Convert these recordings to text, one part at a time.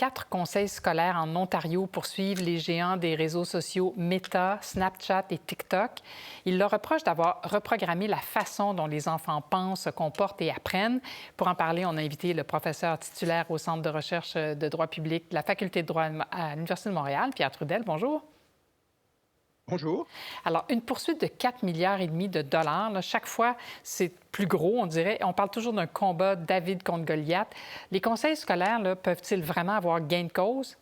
4 conseils scolaires en Ontario poursuivent les géants des réseaux sociaux Meta, Snapchat et TikTok. Ils leur reprochent d'avoir reprogrammé la façon dont les enfants pensent, se comportent et apprennent. Pour en parler, on a invité le professeur titulaire au Centre de recherche de droit public de la Faculté de droit à l'Université de Montréal, Pierre Trudel. Bonjour. Bonjour. Alors, une poursuite de 4,5 milliards de dollars, là, chaque fois, c'est plus gros, on dirait. On parle toujours d'un combat David contre Goliath. Les conseils scolaires, là, peuvent-ils vraiment avoir gain de cause?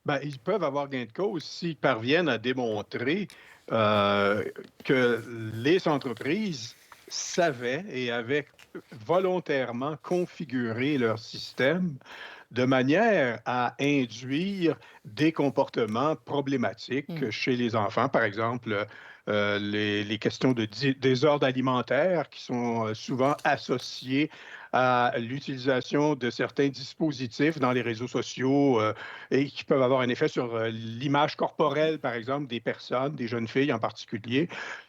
Ben, ils peuvent avoir gain de cause s'ils parviennent à démontrer euh, que les entreprises savaient et avaient volontairement configuré leur système de manière à induire des comportements problématiques chez les enfants. Par exemple, les questions de désordre alimentaire qui sont souvent associées à l'utilisation de certains dispositifs dans les réseaux sociaux et qui peuvent avoir un effet sur l'image corporelle, par exemple, des personnes, des jeunes filles en particulier.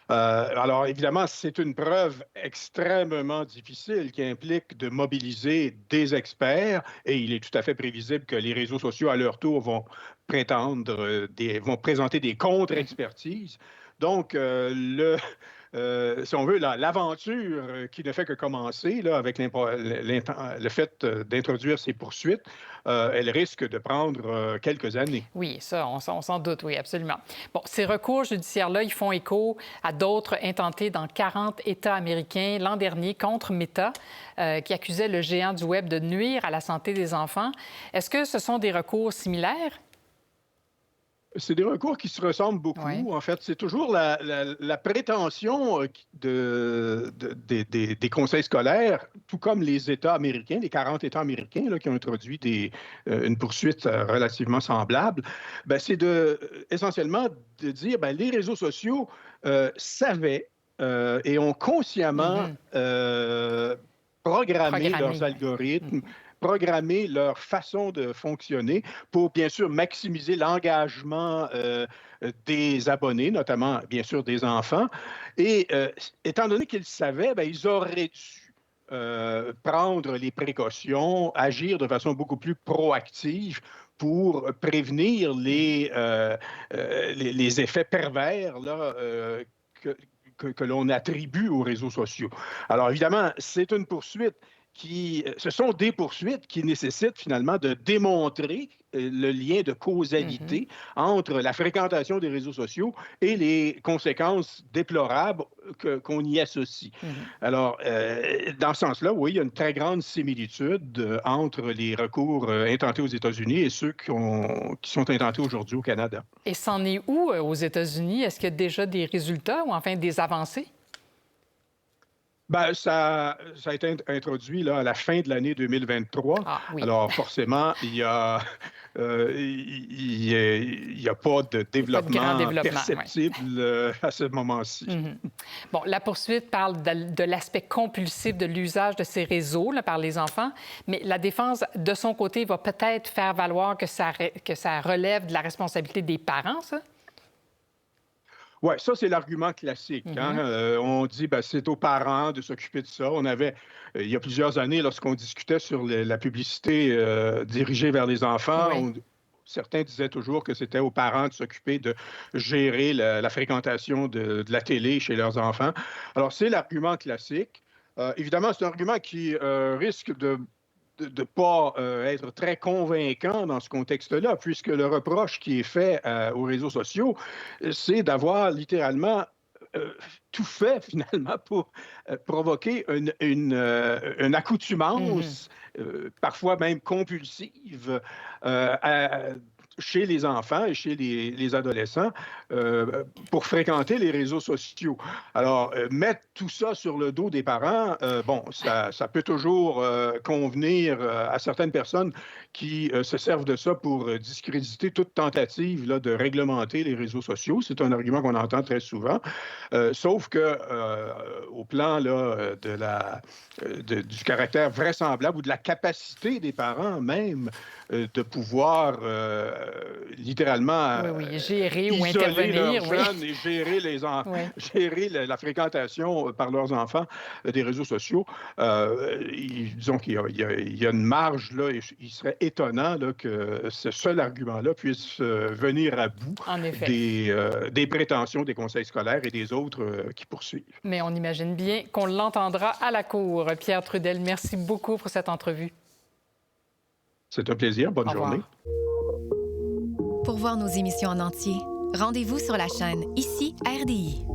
Alors, évidemment, c'est une preuve extrêmement difficile qui implique de mobiliser des experts et il est tout à fait prévisible que les réseaux sociaux, à leur tour, vont vont présenter des contre-expertises. Donc, si on veut, l'aventure qui ne fait que commencer là, avec le fait d'introduire ces poursuites, elle risque de prendre quelques années. Oui, ça, on s'en doute, oui, absolument. Bon, ces recours judiciaires-là, ils font écho à d'autres intentés dans 40 États américains l'an dernier contre Meta, qui accusait le géant du Web de nuire à la santé des enfants. Est-ce que ce sont des recours similaires? C'est des recours qui se ressemblent Oui. beaucoup. En fait, c'est toujours la prétention des conseils scolaires, tout comme les États américains, les 40 États américains là, qui ont introduit une poursuite relativement semblable. Ben, c'est essentiellement de dire ben, les réseaux sociaux savaient et ont consciemment Mhm. programmé leurs Programmé, oui. algorithmes, programmer leur façon de fonctionner pour, bien sûr, maximiser l'engagement des abonnés, notamment, bien sûr, des enfants. Et étant donné qu'ils savaient, ben, ils auraient dû prendre les précautions, agir de façon beaucoup plus proactive pour prévenir les effets pervers là, que, que l'on attribue aux réseaux sociaux. Alors, évidemment, c'est une poursuite ce sont des poursuites qui nécessitent finalement de démontrer le lien de Mhm. causalité entre la fréquentation des réseaux sociaux et les conséquences déplorables qu'on y associe. Mhm. Alors, dans ce sens-là, oui, il y a une très grande similitude entre les recours intentés aux États-Unis et ceux qui sont intentés aujourd'hui au Canada. Et c'en est où aux États-Unis? Est-ce qu'il y a déjà des résultats ou enfin des avancées? Ben, ça a été introduit là, à la fin de l'année 2023. Ah oui, Alors, forcément, il y a pas de il n'y a pas de grand développement développement, oui. perceptible à ce moment-ci. Mhm. Bon, la poursuite parle de l'aspect compulsif de l'usage de ces réseaux là, par les enfants, mais la défense, de son côté, va peut-être faire valoir que ça relève de la responsabilité des parents, ça? Oui, ça, c'est l'argument classique. Hein. Mhm. On dit ben, c'est aux parents de s'occuper de ça. On avait, il y a plusieurs années, lorsqu'on discutait sur la publicité dirigée vers les enfants, Oui. certains disaient toujours que c'était aux parents de s'occuper de gérer la fréquentation de la télé chez leurs enfants. Alors, c'est l'argument classique. Évidemment, c'est un argument qui risque de ne pas être très convaincant dans ce contexte-là, puisque le reproche qui est fait aux réseaux sociaux, c'est d'avoir littéralement euh, tout fait finalement pour provoquer une Mhm. accoutumance, parfois même compulsive, chez les enfants et chez les adolescents pour fréquenter les réseaux sociaux. Alors, mettre tout ça sur le dos des parents, bon, ça peut toujours convenir à certaines personnes qui se servent de ça pour discréditer toute tentative là, de réglementer les réseaux sociaux. C'est un argument qu'on entend très souvent. Sauf que au plan là, du caractère vraisemblable ou de la capacité des parents même de pouvoir littéralement gérer ou isoler intervenir. leurs jeunes et gérer les enfants, gérer la fréquentation par leurs enfants des réseaux sociaux. Disons qu'il y a une marge, là, et il serait étonnant là, que ce seul argument-là puisse venir à bout des prétentions des conseils scolaires et des autres qui poursuivent. Mais on imagine bien qu'on l'entendra à la Cour. Pierre Trudel, merci beaucoup pour cette entrevue. C'est un plaisir. Bonne journée. Pour voir nos émissions en entier, rendez-vous sur la chaîne Ici RDI.